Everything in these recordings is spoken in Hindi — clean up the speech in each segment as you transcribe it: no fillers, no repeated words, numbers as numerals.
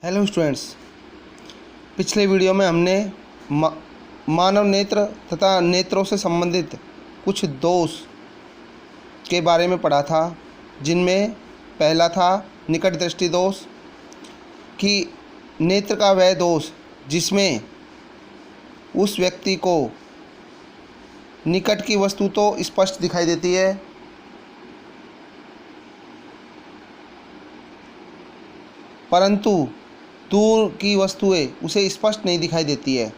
हेलो स्टूडेंट्स, पिछले वीडियो में हमने मानव नेत्र तथा नेत्रों से संबंधित कुछ दोष के बारे में पढ़ा था, जिनमें पहला था निकट दृष्टि दोष, कि नेत्र का वह दोष जिसमें उस व्यक्ति को निकट की वस्तु तो स्पष्ट दिखाई देती है, परंतु दूर की वस्तुएं उसे स्पष्ट नहीं दिखाई देती है।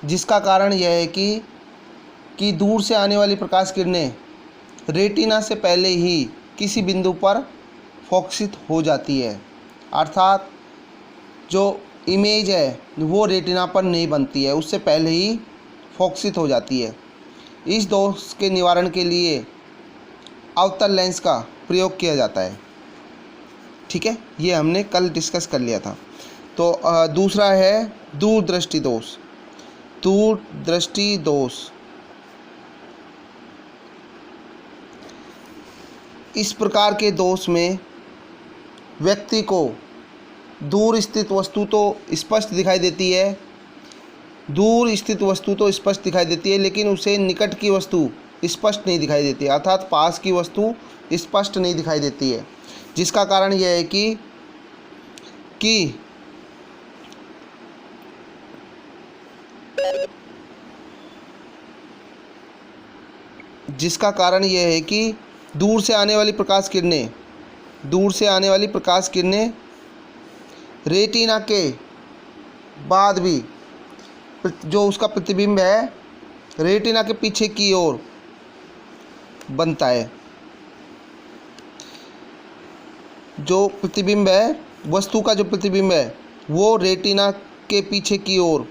जिसका कारण यह है कि दूर से आने वाली प्रकाश किरणें रेटिना से पहले ही किसी बिंदु पर फोकसित हो जाती है, अर्थात जो इमेज है वो रेटिना पर नहीं बनती है, उससे पहले ही फोकसित हो जाती है। इस दोष के निवारण के लिए अवतल लेंस का प्रयोग किया जाता है। ठीक है, ये हमने कल डिस्कस कर लिया था। तो दूसरा है दूरदृष्टि दोष। दूरदृष्टि दोष इस प्रकार के दोष में व्यक्ति को दूर स्थित वस्तु तो स्पष्ट दिखाई देती है, लेकिन उसे निकट की वस्तु स्पष्ट नहीं दिखाई देती, अर्थात पास की वस्तु स्पष्ट नहीं दिखाई देती है। जिसका कारण यह है कि दूर से आने वाली प्रकाश किरणें रेटिना के बाद भी जो उसका प्रतिबिंब है रेटिना के पीछे की ओर बनता है। जो प्रतिबिंब है, वस्तु का जो प्रतिबिंब है वो रेटिना के पीछे की ओर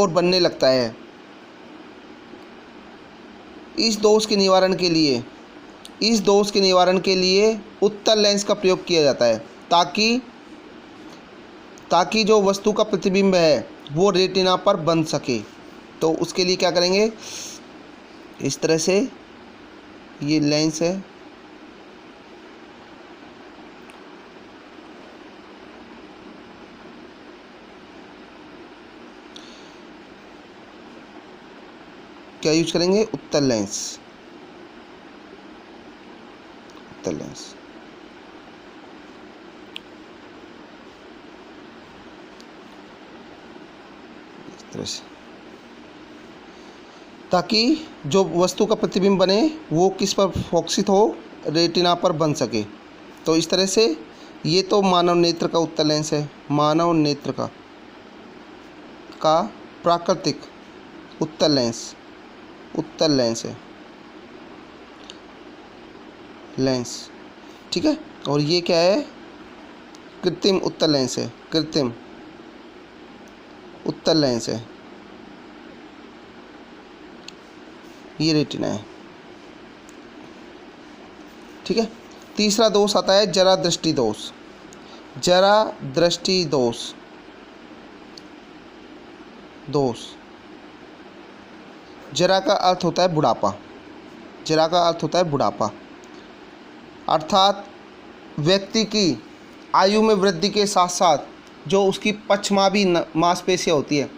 बनने लगता है। इस दोष के निवारण के लिए उत्तल लेंस का प्रयोग किया जाता है, ताकि जो वस्तु का प्रतिबिंब है वो रेटिना पर बन सके। तो उसके लिए क्या करेंगे, इस तरह से ये लेंस है, क्या यूज करेंगे, उत्तल लेंस। इस तरह से, ताकि जो वस्तु का प्रतिबिंब बने वो किस पर फोकसित हो, रेटिना पर बन सके। तो इस तरह से ये तो मानव नेत्र का उत्तल लेंस है। मानव नेत्र का प्राकृतिक उत्तल लेंस है, ठीक है। और ये क्या है, कृत्रिम उत्तल लेंस है, ये रेटिना है, ठीक है। तीसरा दोष आता है जरा दृष्टि दोष। जरा का अर्थ होता है बुढ़ापा, अर्थात व्यक्ति की आयु में वृद्धि के साथ साथ जो उसकी पश्चमाभी मांसपेशियाँ होती है,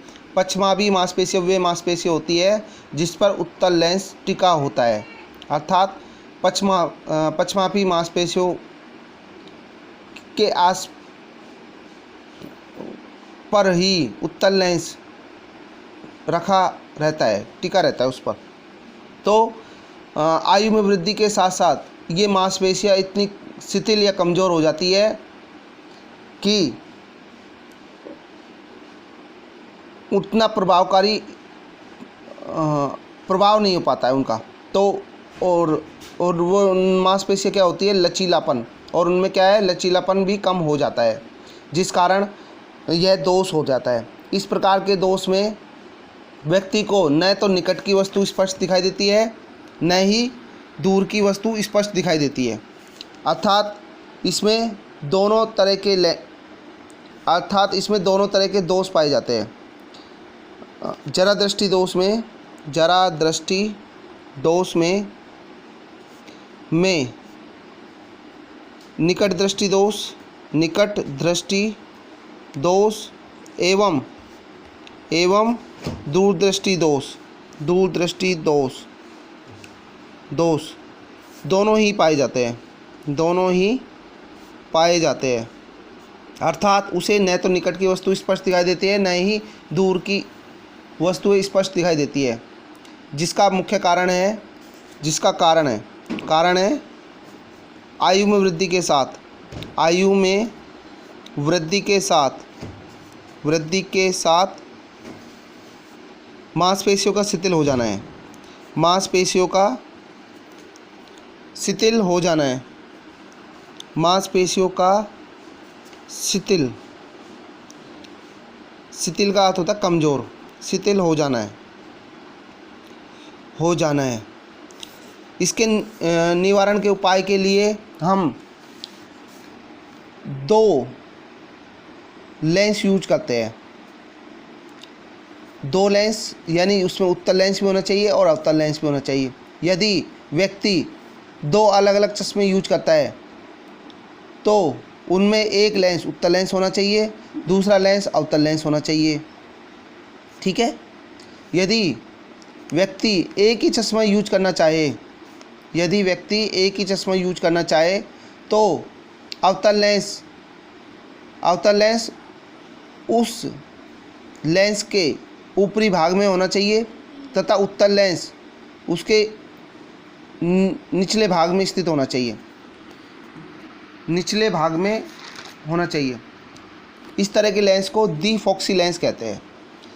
वे मांसपेशियाँ होती है जिस पर उत्तल लेंस टिका होता है, अर्थात पश्चमाभी मांसपेशियों के आस पर ही उत्तल लेंस टिका रहता है उस पर। तो आयु में वृद्धि के साथ साथ ये मांसपेशियाँ इतनी शिथिल या कमज़ोर हो जाती है कि उतना प्रभावकारी प्रभाव नहीं हो पाता है उनका। तो और वो मांसपेशियाँ क्या होती है, लचीलापन, और उनमें क्या है, लचीलापन भी कम हो जाता है, जिस कारण यह दोष हो जाता है। इस प्रकार के दोष में व्यक्ति को न तो निकट की वस्तु स्पष्ट दिखाई देती है, न ही दूर की वस्तु स्पष्ट दिखाई देती है, अर्थात इसमें दोनों तरह के दोष पाए जाते हैं। जरा दृष्टि दोष में निकट दृष्टि दोष, निकट दृष्टि दोष एवं दूरदृष्टि दोष, दूरदृष्टि दोष दोनों ही पाए जाते हैं, दोनों ही पाए जाते हैं। अर्थात उसे न तो निकट की वस्तु स्पष्ट दिखाई देती है, न ही दूर की वस्तुएं स्पष्ट दिखाई देती है, जिसका मुख्य कारण है आयु में वृद्धि के साथ, आयु में वृद्धि के साथ मांसपेशियों का शिथिल हो जाना है, मांसपेशियों का शिथिल हो जाना है, मांसपेशियों का शिथिल का अर्थ होता है कमज़ोर, शिथिल हो जाना है। इसके निवारण के उपाय के लिए हम 2 लेंस यूज करते हैं। 2 लेंस यानी उसमें उत्तल लेंस भी होना चाहिए और अवतल लेंस भी होना चाहिए। यदि व्यक्ति 2 अलग अलग चश्मे यूज करता है तो उनमें एक लेंस उत्तल लेंस होना चाहिए, दूसरा लेंस अवतल लेंस होना चाहिए। ठीक है। यदि व्यक्ति एक ही चश्मा यूज करना चाहे तो अवतल लेंस उस लेंस के ऊपरी भाग में होना चाहिए तथा उत्तल लेंस उसके निचले भाग में स्थित होना चाहिए, निचले भाग में होना चाहिए। इस तरह के लेंस को डी-फॉक्सी लेंस कहते हैं।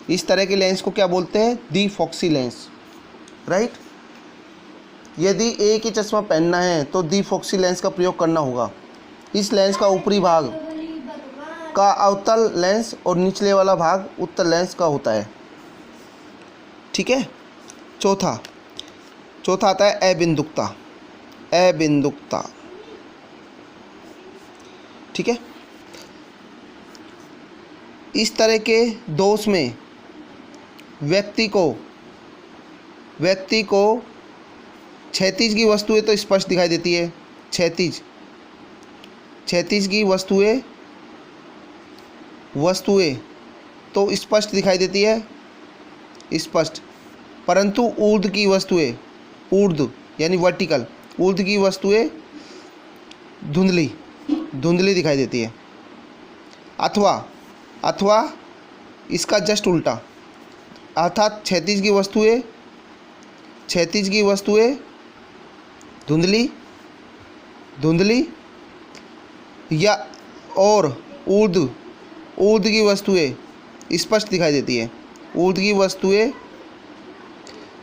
इस तरह के लेंस को क्या बोलते हैं? D-foxy lens, right. यदि एक ही चश्मा पहनना है तो डी-फॉक्सी लेंस का प्रयोग करना होगा। इस लेंस का ऊपरी भाग का अवतल लेंस और निचले वाला भाग उत्तल लेंस का होता है। ठीक है। चौथा आता है अबिंदुकता। ठीक है। इस तरह के दोष में व्यक्ति को क्षैतिज की वस्तुएं तो स्पष्ट दिखाई देती है, क्षैतिज की वस्तुएं तो स्पष्ट दिखाई देती है, स्पष्ट, परंतु ऊर्ध्व की वस्तुएं, ऊर्ध्व यानी वर्टिकल, ऊर्ध्व की वस्तुएं धुंधली दिखाई देती है। अथवा इसका जस्ट उल्टा, अर्थात क्षैतिज की वस्तुएं धुंधली या और ऊर्ध्व की वस्तुएं स्पष्ट दिखाई देती है, ऊर्ध्व की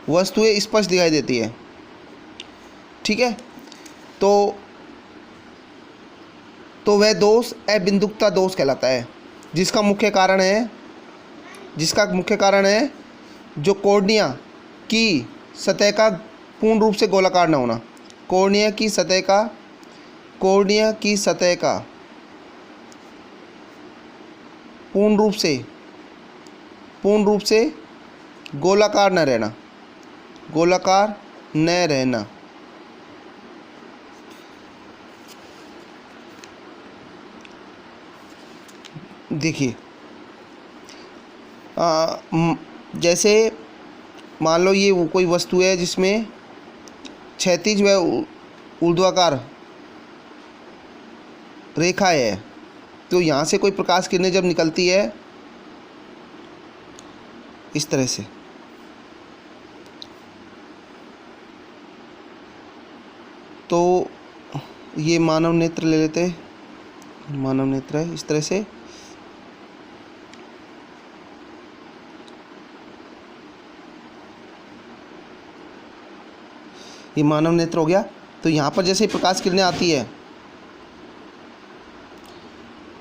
वस्तुएं स्पष्ट दिखाई देती है। ठीक है। तो वह दोष अबिंदुकता दोष कहलाता है, जिसका मुख्य कारण है जो कॉर्निया की सतह का पूर्ण रूप से गोलाकार न होना, कॉर्निया की सतह का पूर्ण रूप से गोलाकार न रहना। देखिए, जैसे मान लो ये कोई वस्तु है जिसमें क्षैतिज व ऊर्ध्वाकार रेखा है, तो यहाँ से कोई प्रकाश किरणें जब निकलती है इस तरह से, तो ये मानव नेत्र ले लेते हैं, मानव नेत्र है इस तरह से, ये मानव नेत्र हो गया। तो यहाँ पर जैसे प्रकाश किरणें आती है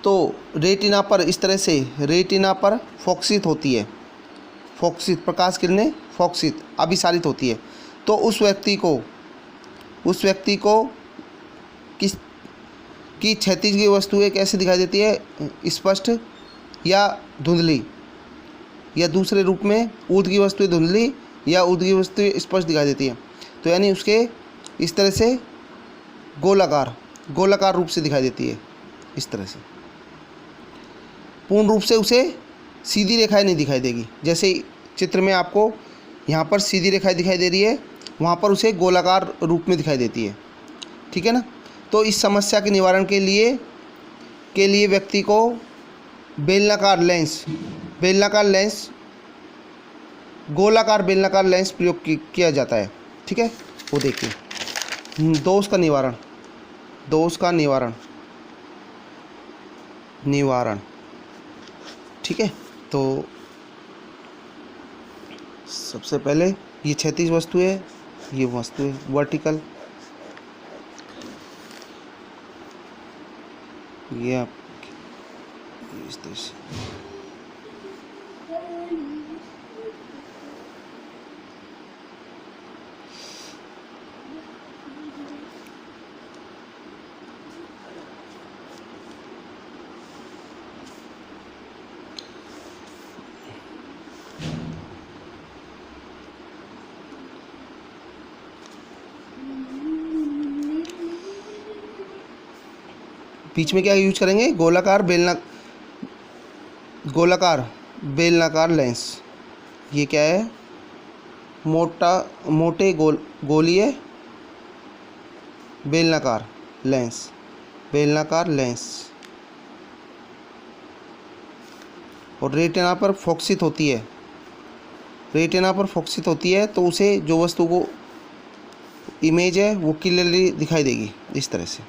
तो रेटिना पर इस तरह से रेटिना पर फोकसित होती है, प्रकाश किरणें फोकसित अभिसारित होती है। तो उस व्यक्ति को की क्षैतिज की वस्तुएं कैसे दिखाई देती है? स्पष्ट या धुंधली, या दूसरे रूप में ऊर्ध्व की वस्तुएं धुंधली या ऊर्ध्व की वस्तुएं स्पष्ट दिखाई देती है। तो यानी उसके इस तरह से गोलाकार रूप से दिखाई देती है, इस तरह से। पूर्ण रूप से उसे सीधी रेखाएं नहीं दिखाई देगी। जैसे चित्र में आपको यहाँ पर सीधी रेखाएं दिखाई दे रही है, वहाँ पर उसे गोलाकार रूप में दिखाई देती है, ठीक है ना। तो इस समस्या के निवारण के लिए व्यक्ति को बेलनाकार लेंस, गोलाकार बेलनाकार लेंस प्रयोग किया जाता है, ठीक है। वो देखिए, दोष का निवारण, ठीक है। तो सबसे पहले ये क्षैतिज वस्तु है, ये वस्तु है वर्टिकल, ये आप इस तरह से। बीच में क्या यूज करेंगे, गोलाकार बेलनाकार लेंस। ये क्या है, मोटे गोलीय बेलनाकार लेंस, और रेटिना पर फोकसित होती है, तो उसे जो वस्तु को इमेज है वो क्लियरली दिखाई देगी, इस तरह से,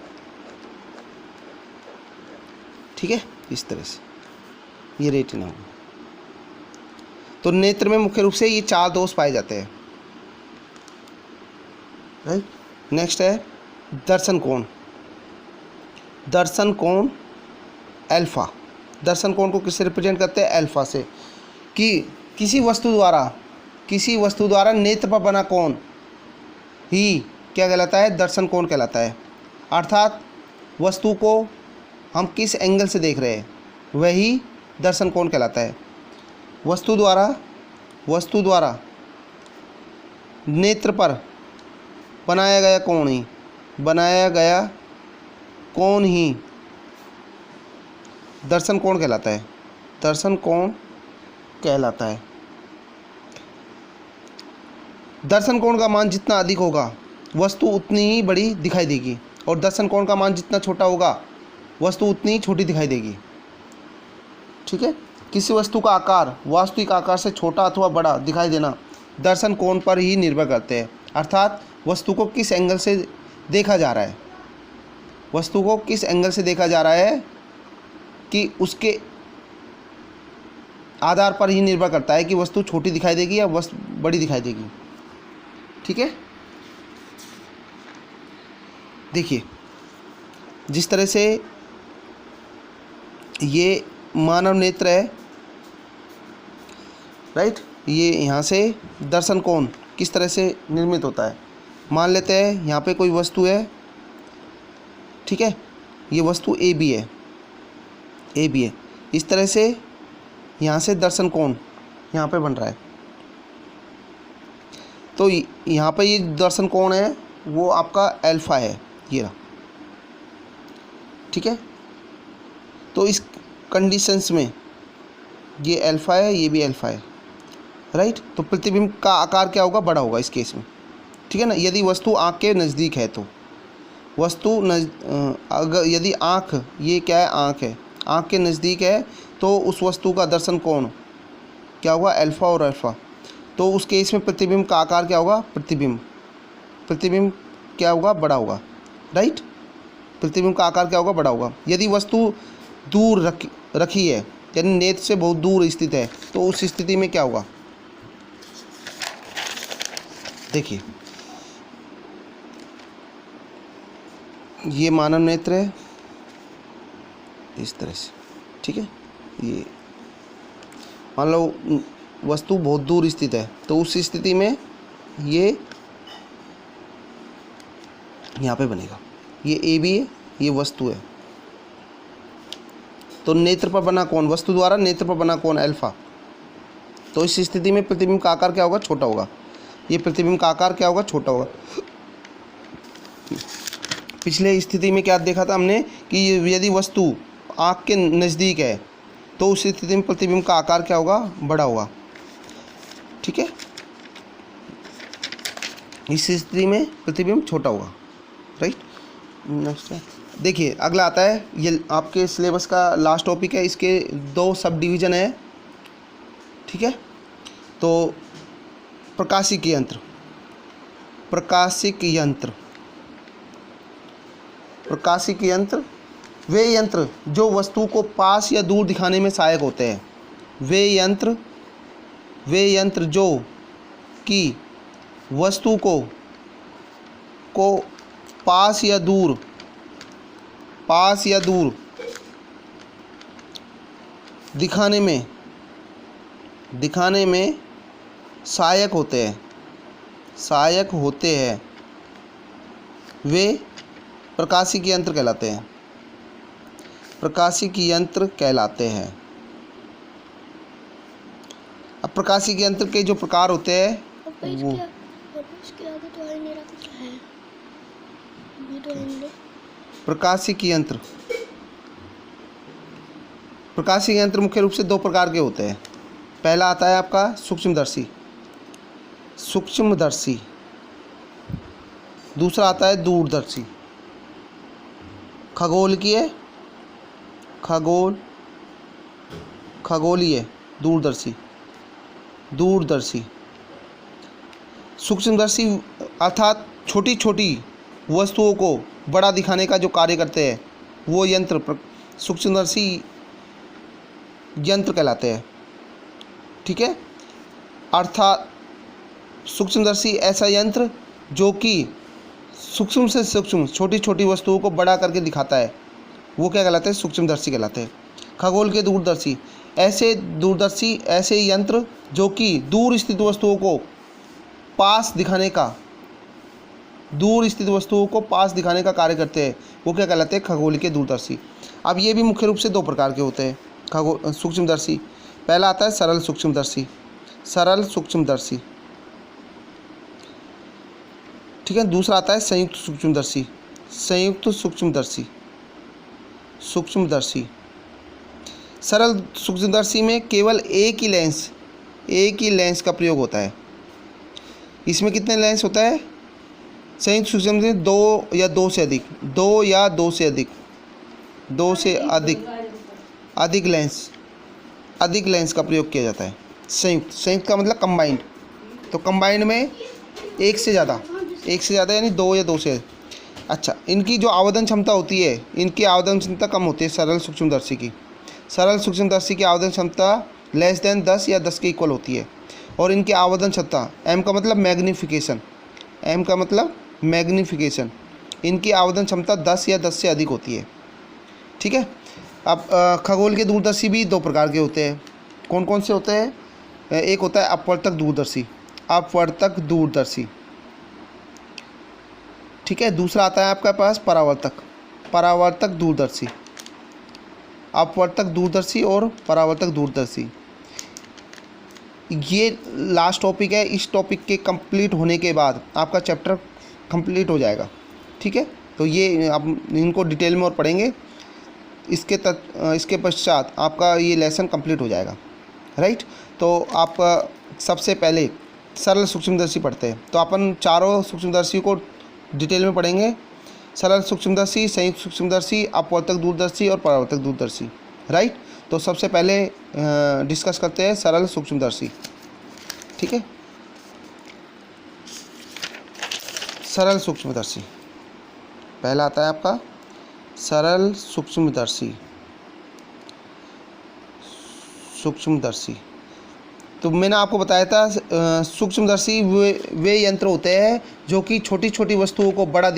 ठीक है। इस तरह से ये रेटिना होगा। तो नेत्र में मुख्य रूप से ये 4 दोष पाए जाते हैं, राइट। नेक्स्ट है दर्शन कोण अल्फा। दर्शन कोण को किससे रिप्रेजेंट करते हैं, अल्फा से। कि किसी वस्तु द्वारा नेत्र पर बना कोण ही क्या कहलाता है, दर्शन कोण कहलाता है। अर्थात वस्तु को हम किस एंगल से देख रहे हैं वही दर्शन कोण कहलाता है। वस्तु द्वारा नेत्र पर बनाया गया कोण ही दर्शन कोण कहलाता है। दर्शन कोण का मान जितना अधिक होगा वस्तु उतनी ही बड़ी दिखाई देगी, और दर्शन कोण का मान जितना छोटा होगा वस्तु उतनी ही छोटी दिखाई देगी, ठीक है। किसी वस्तु का आकार वास्तविक आकार से छोटा अथवा बड़ा दिखाई देना दर्शन कोण पर ही निर्भर करते हैं। अर्थात वस्तु को किस एंगल से देखा जा रहा है, कि उसके आधार पर ही निर्भर करता है कि वस्तु छोटी दिखाई देगी या वस्तु बड़ी दिखाई देगी, ठीक है। देखिए, जिस तरह से ये मानव नेत्र है, राइट। ये यहाँ से दर्शन कोण किस तरह से निर्मित होता है। मान लेते हैं यहाँ पे कोई वस्तु है, ठीक है। ये वस्तु ए बी है। इस तरह से यहाँ से दर्शन कोण यहाँ पे बन रहा है। तो यहाँ पे ये दर्शन कोण है वो आपका अल्फा है, ये रहा, ठीक है। तो इस कंडीशंस में ये अल्फा है, ये भी अल्फा है, राइट। तो प्रतिबिंब का आकार क्या होगा, बड़ा होगा इस केस में, ठीक है ना। यदि वस्तु आँख के नज़दीक है तो अगर यदि आँख, ये क्या है, आँख के नज़दीक है तो उस वस्तु का दर्शन कोण क्या होगा, अल्फा और अल्फा। तो उस केस में प्रतिबिंब का आकार क्या होगा, प्रतिबिंब क्या होगा, बड़ा होगा, राइट। प्रतिबिंब का आकार क्या होगा, बड़ा होगा। यदि वस्तु दूर रखी है, यानी नेत्र से बहुत दूर स्थित है, तो उस स्थिति में क्या होगा, देखिए ये मानव नेत्र है इस तरह से, ठीक है। ये मान लो वस्तु बहुत दूर स्थित है, तो उस स्थिति में ये यहाँ पे बनेगा। ये ए बी है, ये वस्तु है, तो नेत्र पर बना कोण, वस्तु द्वारा नेत्र पर बना कोण अल्फा। तो इस स्थिति में प्रतिबिंब का आकार क्या होगा, छोटा होगा। ये प्रतिबिंब का आकार क्या होगा, छोटा होगा। पिछले स्थिति में क्या देखा था हमने कि यदि वस्तु आँख के नज़दीक है तो उस स्थिति में प्रतिबिंब का आकार क्या होगा, बड़ा होगा। ठीक है, इस स्थिति में प्रतिबिंब छोटा होगा। राइट, नेक्स्ट है, देखिए अगला आता है, ये आपके सिलेबस का लास्ट टॉपिक है, इसके 2 सब डिवीज़न है। ठीक है, तो प्रकाशिक यंत्र, प्रकाशिक यंत्र, प्रकाशिक यंत्र वे यंत्र जो वस्तु को पास या दूर दिखाने में सहायक होते हैं। वे यंत्र जो कि वस्तु को पास या दूर दिखाने में सहायक होते हैं, वे प्रकाशिक यंत्र कहलाते हैं। प्रकाशिक यंत्र कहलाते हैं। अब प्रकाशिक यंत्र के जो प्रकार होते हैं वो प्रकाशिक यंत्र मुख्य रूप से 2 प्रकार के होते हैं। पहला आता है आपका सूक्ष्मदर्शी, दूसरा आता है दूरदर्शी। खगोलीय दूरदर्शी। सूक्ष्मदर्शी अर्थात छोटी छोटी वस्तुओं को बड़ा दिखाने का जो कार्य करते हैं वो यंत्र सूक्ष्मदर्शी यंत्र कहलाते हैं। ठीक है, अर्थात सूक्ष्मदर्शी ऐसा यंत्र जो कि सूक्ष्म से सूक्ष्म छोटी छोटी वस्तुओं को बड़ा करके दिखाता है, वो क्या कहलाते हैं, सूक्ष्मदर्शी कहलाते हैं। खगोल के दूरदर्शी ऐसे यंत्र जो कि दूर स्थित वस्तुओं को पास दिखाने का कार्य करते हैं, वो क्या कहलाते हैं, खगोल के दूरदर्शी। अब ये भी मुख्य रूप से 2 प्रकार के होते हैं सूक्ष्मदर्शी। पहला आता है सरल सूक्ष्मदर्शी। ठीक है, दूसरा आता है संयुक्त सूक्ष्मदर्शी। सरल सूक्ष्मदर्शी में केवल एक ही लेंस का प्रयोग होता है। इसमें कितने लेंस होता है, संयुक्त सूक्ष्मदर्शी 2 या 2 से अधिक लेंस का प्रयोग किया जाता है। संयुक्त का मतलब कंबाइंड, तो कंबाइंड में एक से ज़्यादा यानी 2 या 2 से। अच्छा, इनकी जो आवेदन क्षमता होती है, इनकी आवेदन क्षमता कम होती है सरल सूक्ष्मदर्शी की आवेदन क्षमता लेस देन 10 या 10 के इक्वल होती है। और इनकी आवेदन क्षमता, M का मतलब मैग्नीफिकेशन, इनकी आवेदन क्षमता 10 या 10 से अधिक होती है। ठीक है, अब खगोल के दूरदर्शी भी 2 प्रकार के होते हैं। कौन कौन से होते हैं, एक होता है अपवर्तक दूरदर्शी। ठीक है, दूसरा आता है आपके पास परावर्तक दूरदर्शी। अपवर्तक दूरदर्शी और परावर्तक दूरदर्शी, ये लास्ट टॉपिक है। इस टॉपिक के कंप्लीट होने के बाद आपका चैप्टर कंप्लीट हो जाएगा। ठीक है, तो ये आप इनको डिटेल में और पढ़ेंगे, इसके पश्चात आपका ये लेसन कंप्लीट हो जाएगा। राइट, तो आप सबसे पहले सरल सूक्ष्मदर्शी पढ़ते हैं, तो अपन चारों सूक्ष्मदर्शी को डिटेल में पढ़ेंगे। सरल सूक्ष्मदर्शी, संयुक्त सूक्ष्मदर्शी, अपवर्तक दूरदर्शी और परावर्तक दूरदर्शी। राइट, तो सबसे पहले डिस्कस करते हैं सरल सूक्ष्मदर्शी। ठीक है, सरल सूक्ष्मदर्शी पहला आता है आपका सरल सूक्ष्मदर्शी। तो मैंने आपको बताया था सूक्ष्मदर्शी वे यंत्र होते हैं जो कि छोटी छोटी वस्तुओं को बड़ा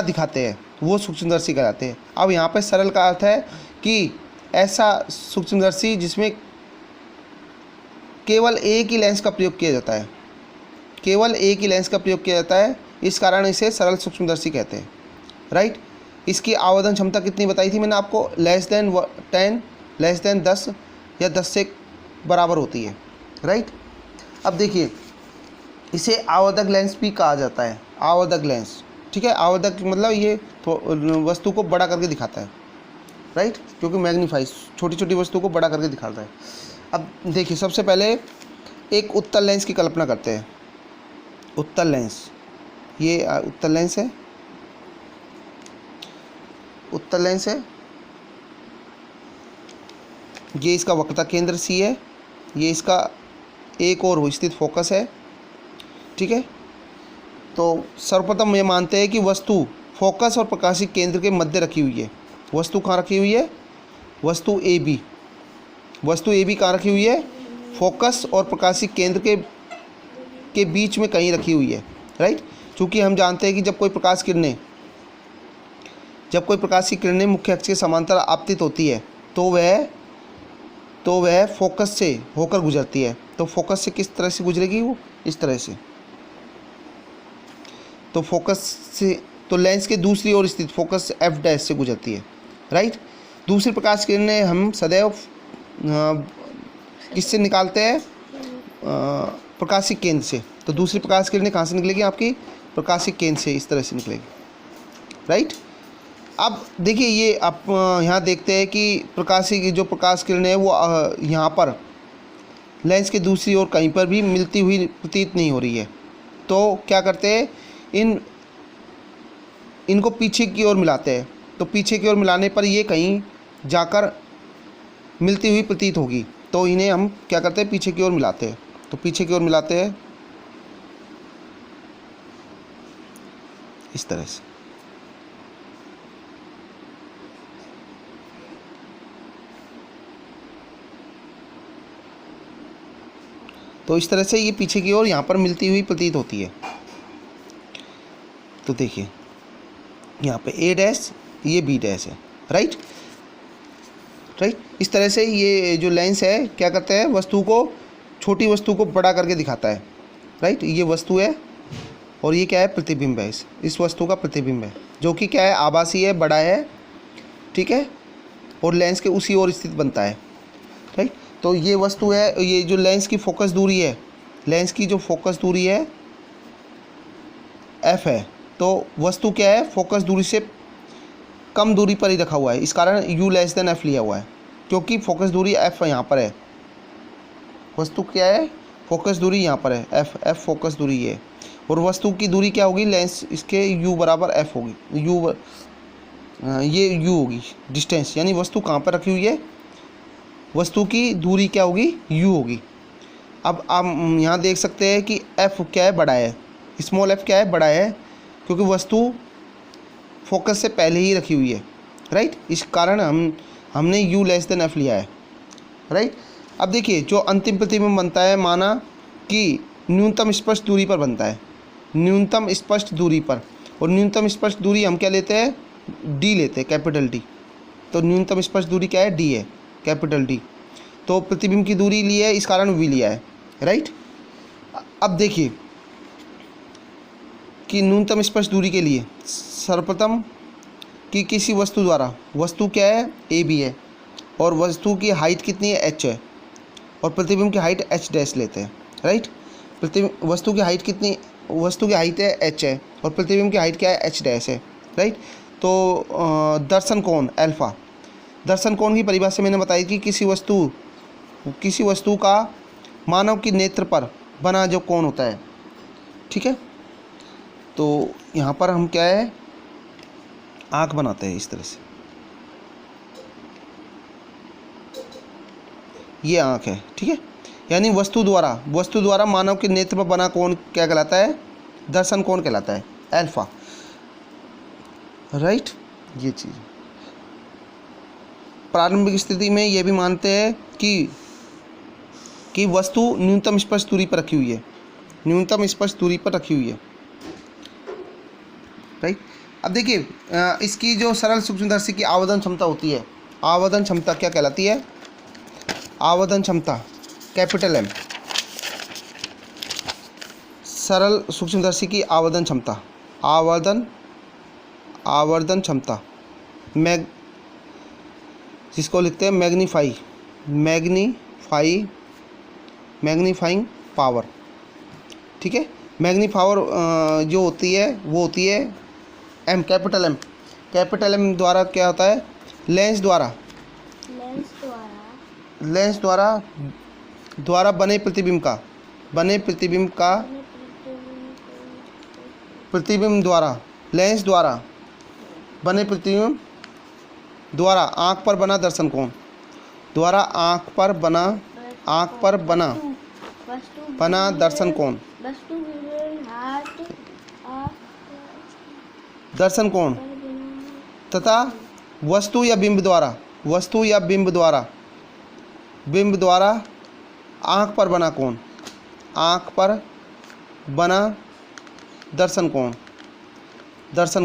दिखाते हैं, वो सूक्ष्मदर्शी कहलाते हैं। अब यहाँ पे सरल का अर्थ है कि ऐसा सूक्ष्मदर्शी जिसमें केवल एक ही लेंस का प्रयोग किया जाता है, इस कारण इसे सरल सूक्ष्मदर्शी कहते हैं। राइट, इसकी आवेदन क्षमता कितनी बताई थी मैंने आपको, लेस देन 10 या 10 से बराबर होती है। राइट, अब देखिए इसे आवर्धक लेंस भी कहा जाता है, आवर्धक लेंस। ठीक है, आवर्धक मतलब ये वस्तु को बड़ा करके दिखाता है, राइट, क्योंकि मैग्नीफाई छोटी छोटी वस्तु को बड़ा करके दिखाता है। अब देखिए सबसे पहले एक उत्तल लेंस की कल्पना करते हैं। उत्तल लेंस, ये उत्तल लेंस है, उत्तल लेंस है, ये इसका वक्रता केंद्र सी है, ये इसका एक और स्थित फोकस है, ठीक है। तो सर्वप्रथम ये मानते हैं कि वस्तु फोकस और प्रकाशिक केंद्र के मध्य रखी हुई है। वस्तु कहाँ रखी हुई है? वस्तु ए बी, वस्तु ए बी कहाँ रखी हुई है? फोकस और प्रकाशिक केंद्र के बीच में कहीं रखी हुई है, राइट। क्योंकि हम जानते हैं कि जब कोई प्रकाश की किरणें मुख्य अक्ष के समांतर आपतित होती है तो वह फोकस से होकर गुजरती है। तो फोकस से किस तरह से गुजरेगी? वो इस तरह से। तो फोकस से, तो लेंस के दूसरी ओर स्थित फोकस एफ डैश से गुजरती है, राइट। दूसरी प्रकाश किरणें हम सदैव किससे निकालते हैं? प्रकाशिक केंद्र से। तो दूसरी प्रकाश किरणें कहाँ से निकलेगी? आपकी प्रकाशिक केंद्र से, इस तरह से निकलेगी, राइट। अब देखिए ये आप यहाँ देखते हैं कि जो प्रकाश किरणें हैं वो यहाँ पर लेंस के दूसरी ओर कहीं पर भी मिलती हुई प्रतीत नहीं हो रही है। तो क्या करते हैं, इनको पीछे की ओर मिलाते हैं। तो पीछे की ओर मिलाने पर ये कहीं जाकर मिलती हुई प्रतीत होगी। तो इन्हें हम क्या करते हैं? पीछे की ओर मिलाते हैं। तो पीछे की ओर मिलाते हैं इस तरह से। तो इस तरह से ये पीछे की ओर यहाँ पर मिलती हुई प्रतीत होती है। तो देखिए यहाँ पे ए डैश, ये बी डैश है, राइट। इस तरह से ये जो लेंस है क्या करता है? छोटी वस्तु को बड़ा करके दिखाता है, राइट। ये वस्तु है और ये क्या है? प्रतिबिंब है। इस वस्तु का प्रतिबिंब है, जो कि क्या है? आभासी है, बड़ा है, ठीक है, और लेंस के उसी ओर स्थित बनता है, राइट। तो ये वस्तु है, ये जो लेंस की फोकस दूरी है, लेंस की जो फोकस दूरी है एफ है। तो वस्तु क्या है? फोकस दूरी से कम दूरी पर ही रखा हुआ है, इस कारण यू लेस देन एफ लिया हुआ है, क्योंकि फोकस दूरी एफ यहाँ पर है। वस्तु क्या है? फोकस दूरी यहाँ पर है, एफ फोकस दूरी है। और वस्तु की दूरी क्या होगी? लेंस इसके यू बराबर एफ होगी, ये यू होगी डिस्टेंस, यानी वस्तु कहाँ पर रखी हुई है? वस्तु की दूरी क्या होगी? यू होगी। अब आप यहाँ देख सकते हैं कि एफ क्या है? बड़ा है, स्मॉल एफ क्या है? बड़ा है, क्योंकि वस्तु फोकस से पहले ही रखी हुई है, राइट। इस कारण हमने यू लेस देन एफ लिया है, राइट। अब देखिए जो अंतिम प्रतिबिंब बनता है, माना कि न्यूनतम स्पष्ट दूरी पर बनता है, न्यूनतम स्पष्ट दूरी पर। और न्यूनतम स्पष्ट दूरी हम क्या लेते हैं? डी लेते हैं, कैपिटल डी। तो न्यूनतम स्पष्ट दूरी क्या है? डी है, कैपिटल डी। तो प्रतिबिंब की दूरी ली है, इस कारण वी लिया है, राइट। अब देखिए कि न्यूनतम स्पष्ट दूरी के लिए सर्वप्रथम कि किसी वस्तु द्वारा, वस्तु क्या है? ए बी है, और वस्तु की हाइट कितनी है? एच है, और प्रतिबिंब की हाइट एच डैश लेते हैं, राइट। वस्तु की हाइट कितनी? वस्तु की हाइट है एच है, और प्रतिबिंब की हाइट क्या है? एच डैश है, राइट। तो दर्शन कोण अल्फा, दर्शन कोण की परिभाषा मैंने बताई कि किसी वस्तु का मानव की नेत्र पर बना जो कोण होता है, ठीक है। तो यहाँ पर हम क्या है? आँख बनाते हैं इस तरह से, ये आँख है, ठीक है। यानी वस्तु द्वारा मानव के नेत्र पर बना कोण क्या कहलाता है? दर्शन कोण कहलाता है, अल्फा, राइट। ये चीज़ प्रारंभिक स्थिति में ये भी मानते हैं कि वस्तु न्यूनतम स्पष्ट दूरी पर रखी हुई है, न्यूनतम स्पष्ट दूरी पर रखी हुई है, राइट। अब देखिए इसकी जो सरल सूक्ष्मदर्शी की आवेदन क्षमता होती है, आवेदन क्षमता क्या कहलाती है? आवेदन क्षमता कैपिटल एम, सरल सूक्ष्मदर्शी की आवेदन क्षमता, आवर्धन क्षमता जिसको लिखते हैं मैग्नीफाइंग पावर, ठीक है। मैग्नीफावर जो होती है वो होती है एम, कैपिटल एम द्वारा क्या होता है? लेंस द्वारा द्वारा बने प्रतिबिंब द्वारा, लेंस द्वारा बने प्रतिबिंब द्वारा आँख पर बना दर्शन कोण द्वारा आँख पर बना दर्शन कोण तथा वस्तु या बिंब द्वारा आँख पर बना दर्शन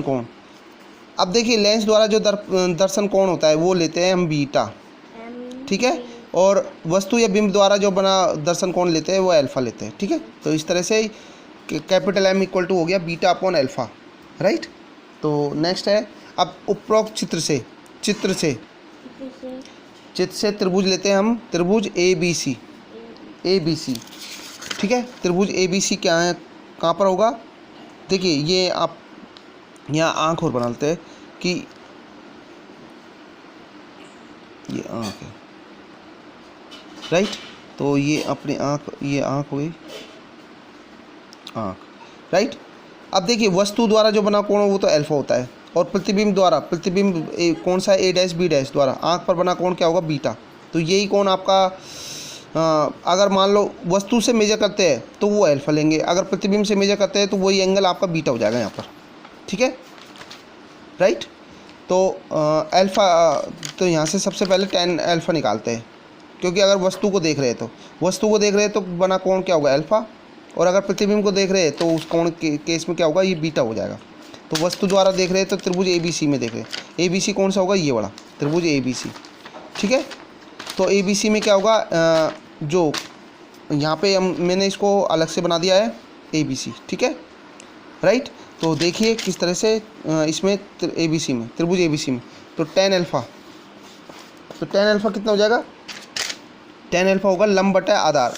कोण। अब देखिए लेंस द्वारा जो दर्शन कोण होता है वो लेते हैं हम बीटा, ठीक है, और वस्तु या बिंब द्वारा जो बना दर्शन कोण लेते हैं वो अल्फा लेते हैं, ठीक है। तो इस तरह से कैपिटल एम इक्वल टू हो गया बीटा अपॉन अल्फा, राइट। तो नेक्स्ट है, अब उपरोक्त चित्र से त्रिभुज लेते हैं हम, त्रिभुज ए बी सी, ठीक है। त्रिभुज ए बी सी क्या है, कहाँ पर होगा? देखिए ये आप यहाँ आँख और बना लेते हैं कि ये आँख है, राइट। तो ये अपनी आँख, ये आँख हुई आँख, राइट। अब देखिए वस्तु द्वारा जो बना कोण वो तो अल्फा होता है, और प्रतिबिंब कौन सा? ए डैश बी डैश द्वारा आँख पर बना कोण क्या होगा? बीटा। तो यही कोण आपका अगर मान लो वस्तु से मेजर करते हैं तो वो अल्फा लेंगे, अगर प्रतिबिंब से मेजर करते हैं तो वही एंगल आपका बीटा हो जाएगा यहाँ पर, ठीक है, राइट। तो अल्फा, तो यहाँ से सबसे पहले tan अल्फा निकालते हैं, क्योंकि अगर वस्तु को देख रहे हैं तो बना कोण क्या होगा? अल्फा, और अगर प्रतिबिंब को देख रहे हैं तो उस कोण के केस में क्या होगा? ये बीटा हो जाएगा। तो वस्तु द्वारा देख रहे हैं तो त्रिभुज ए बी सी में देख रहे हैं, ए बी सी कौन सा होगा? ये वाला त्रिभुज ए बी सी, ठीक है। तो ए बी सी में क्या होगा? जो यहाँ पे मैंने इसको अलग से बना दिया है ए बी सी, ठीक है, राइट। तो देखिए किस तरह से इसमें ए बी सी में, त्रिभुज ए बी सी में, तो tan अल्फा, कितना हो जाएगा? tan अल्फा होगा लंब बटा आधार।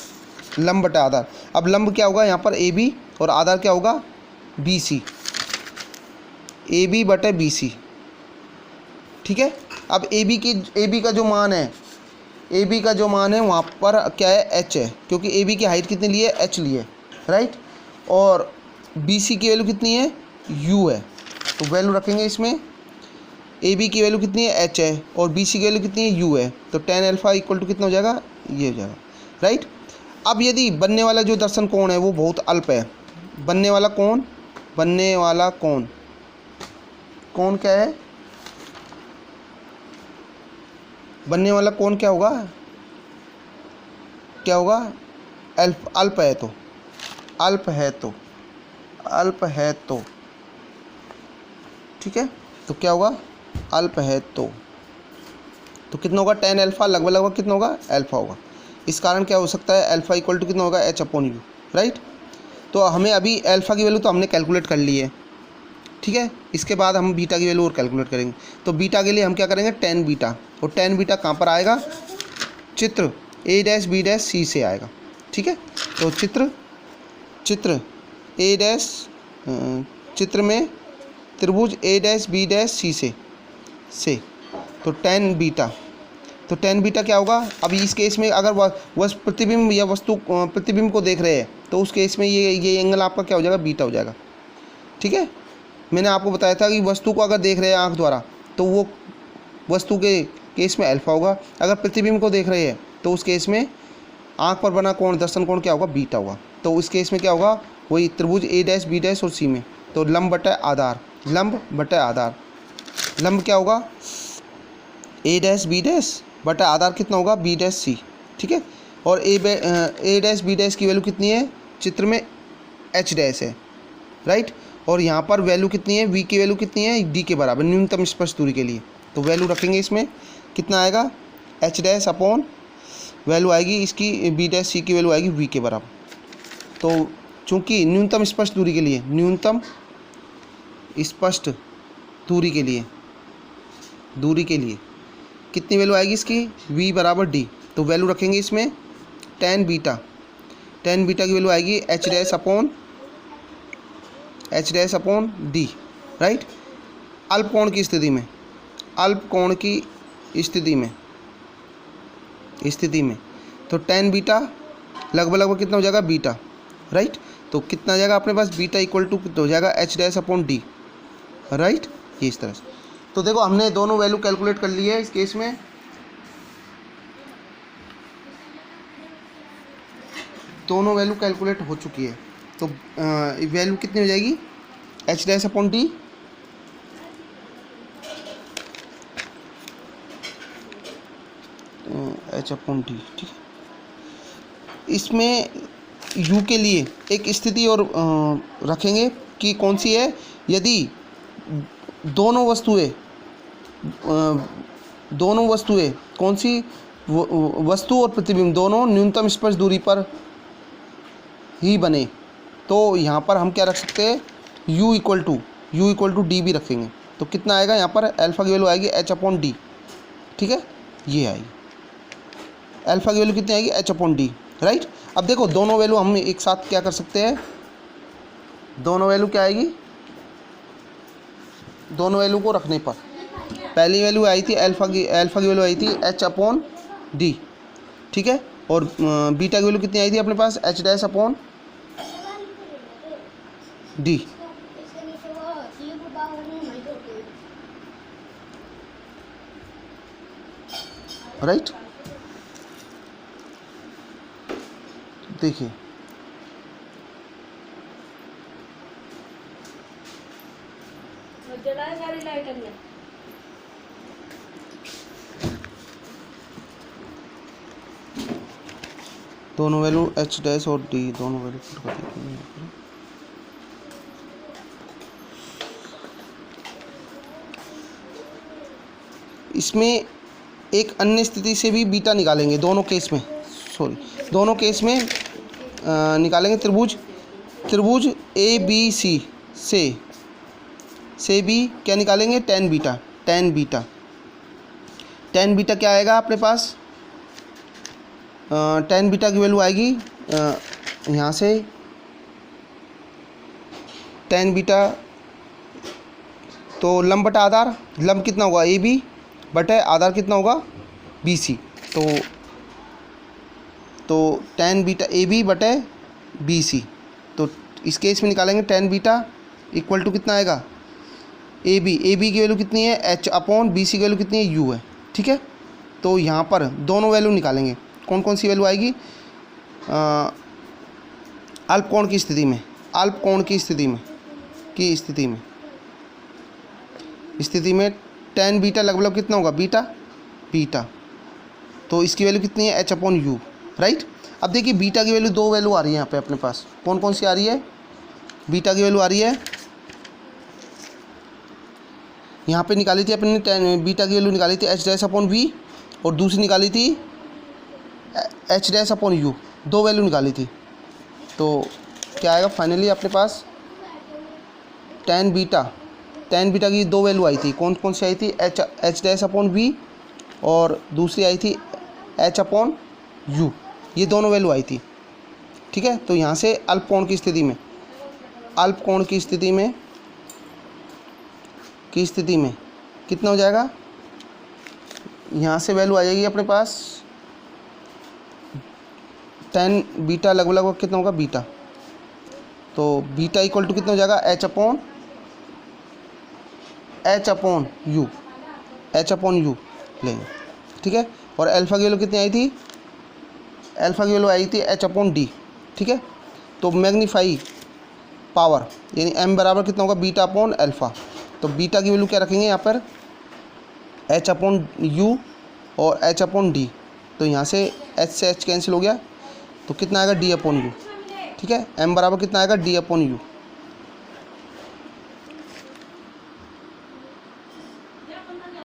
अब लंब क्या होगा यहाँ पर? ए बी, और आधार क्या होगा? बी सी, ए बी बटे बी सी, ठीक है। अब ए बी का जो मान है, वहाँ पर क्या है? एच है, क्योंकि ए बी की हाइट कितनी ली है? एच ली है, राइट। और बी सी की वैल्यू कितनी है? यू है। तो वैल्यू रखेंगे इसमें, ए बी की वैल्यू कितनी है? एच है, और बी सी की वैल्यू कितनी है? यू है। तो tan अल्फा इक्वल टू कितना हो जाएगा? ये हो जाएगा, राइट। अब यदि बनने वाला जो दर्शन कोण है वो बहुत अल्प है, बनने वाला कोण क्या है? बनने वाला कोण क्या होगा? अल्प है तो, ठीक है। तो क्या होगा? अल्प है तो कितना होगा? tan अल्फा लगभग कितना होगा? अल्फा होगा। इस कारण क्या हो सकता है? अल्फा इक्वल टू कितना होगा? H upon you, right. तो हमें अभी अल्फा की वैल्यू तो हमने कैलकुलेट कर ली है, ठीक है। इसके बाद हम बीटा की वैल्यू और कैलकुलेट करेंगे। तो बीटा के लिए हम क्या करेंगे? tan बीटा, और tan बीटा कहाँ पर आएगा? चित्र ए डैश बी डैश सी से आएगा, ठीक है। तो चित्र ए डैश, चित्र में त्रिभुज ए डैश बी डैश सी से तो tan बीटा क्या होगा? अभी इस केस में अगर वह प्रतिबिंब या वस्तु प्रतिबिंब को देख रहे हैं तो उस केस में ये एंगल आपका क्या हो जाएगा? बीटा हो जाएगा, ठीक है। मैंने आपको बताया था कि वस्तु को अगर देख रहे हैं आँख द्वारा तो वो वस्तु के केस में अल्फा होगा, अगर प्रतिबिंब को देख रहे हैं तो उस केस में आँख पर बना कोण, दर्शन कोण क्या होगा? बीटा होगा। तो उस केस में क्या होगा? वही त्रिभुज ए डैश बी डैश और सी में, तो लंब बटा आधार, लंब क्या होगा? ए डैश बी डैश बटा आधार कितना होगा? बी डैश सी, ठीक है। और ए डैश बी डैश की वैल्यू कितनी है? चित्र में एच डैश है, राइट। और यहाँ पर वैल्यू कितनी है? वी की वैल्यू कितनी है? डी के बराबर, न्यूनतम स्पर्श दूरी के लिए। तो वैल्यू रखेंगे इसमें, कितना आएगा? एच डैश अपॉन वैल्यू आएगी इसकी बी डैश सी की वैल्यू आएगी वी के बराबर। तो चूँकि न्यूनतम स्पर्श दूरी के लिए, दूरी के लिए कितनी वैल्यू आएगी इसकी? v बराबर डी। तो वैल्यू रखेंगे इसमें tan बीटा की वैल्यू आएगी H dash upon D, right. अल्प कोण की स्थिति में, अल्प कोण की स्थिति में तो tan बीटा लगभग कितना हो जाएगा, बीटा, राइट। तो कितना आ जाएगा अपने पास, बीटा इक्वल टू कितना हो जाएगा, h'/d, राइट। ये इस तरह से। तो देखो हमने दोनों वैल्यू कैलकुलेट कर ली है इस केस में। दोनों वैल्यू कैलकुलेट हो चुकी है। तो वैल्यू कितनी हो जाएगी, h'/d h/d, ठीक है। इसमें u के लिए एक स्थिति और रखेंगे कि कौन सी है, यदि दोनों वस्तुएं कौन सी, वस्तु और प्रतिबिंब दोनों न्यूनतम स्पर्श दूरी पर ही बने, तो यहाँ पर हम क्या रख सकते हैं, u इक्वल टू d भी रखेंगे। तो कितना आएगा यहाँ पर, अल्फा की वैल्यू आएगी h/d, ठीक है। ये आएगी अल्फा की वैल्यू कितनी आएगी, h/d, राइट। अब देखो दोनों वैल्यू हम एक साथ क्या कर सकते हैं, दोनों वैल्यू क्या आएगी, दोनों वैल्यू को रखने पर पहली वैल्यू आई थी अल्फा की वैल्यू आई थी h/d, ठीक है। और बीटा की वैल्यू कितनी आई थी अपने पास, h'/d, राइट। देखिए दोनों वैल्यू h' और d दोनों वैल्यू पुट कर देते हैं। इसमें एक अन्य स्थिति से भी बीटा निकालेंगे, दोनों केस में निकालेंगे। त्रिभुज ABC से भी क्या निकालेंगे, tan बीटा क्या आएगा अपने पास, tan बीटा की वैल्यू आएगी यहाँ से, tan बीटा तो लंब बटा आधार, लंब कितना होगा AB बटे आधार कितना होगा BC, तो tan बीटा AB बटे BC, तो इस केस में निकालेंगे tan बीटा इक्वल टू कितना आएगा, AB की वैल्यू कितनी है, h/BC की वैल्यू कितनी है, U है, ठीक है। तो यहाँ पर दोनों वैल्यू निकालेंगे, कौन कौन सी वैल्यू आएगी, अल्प कोण की स्थिति में tan बीटा लगभग कितना होगा, बीटा, तो इसकी वैल्यू कितनी है, h/u, राइट। अब देखिए बीटा की वैल्यू दो वैल्यू आ रही है यहाँ पे अपने पास, कौन कौन सी आ रही है, बीटा की वैल्यू आ रही है, यहाँ पे निकाली थी अपने बीटा की वैल्यू निकाली थी h'/v और दूसरी निकाली थी h'/u, दो वैल्यू निकाली थी। तो क्या आएगा फाइनली अपने पास, tan बीटा की दो वैल्यू आई थी, कौन कौन सी आई थी, h'/v और दूसरी आई थी h/u, ये दोनों वैल्यू आई थी, ठीक है। तो यहाँ से अल्प कोण की स्थिति में कितना हो जाएगा, यहाँ से वैल्यू आ जाएगी अपने पास tan बीटा लगभग कितना होगा, बीटा, तो बीटा इक्वल टू कितना हो जाएगा, h/u लेंगे, ठीक है। और अल्फा की वैल्यू कितनी आई थी, h/d, ठीक है। तो मैग्नीफाई पावर यानी m बराबर कितना होगा, बीटा/अल्फा, तो बीटा की वैल्यू क्या रखेंगे यहाँ पर, h/u और h/d, तो यहाँ से h से h कैंसिल हो गया, तो कितना आएगा, d/u, ठीक है। m बराबर कितना आएगा, d/u,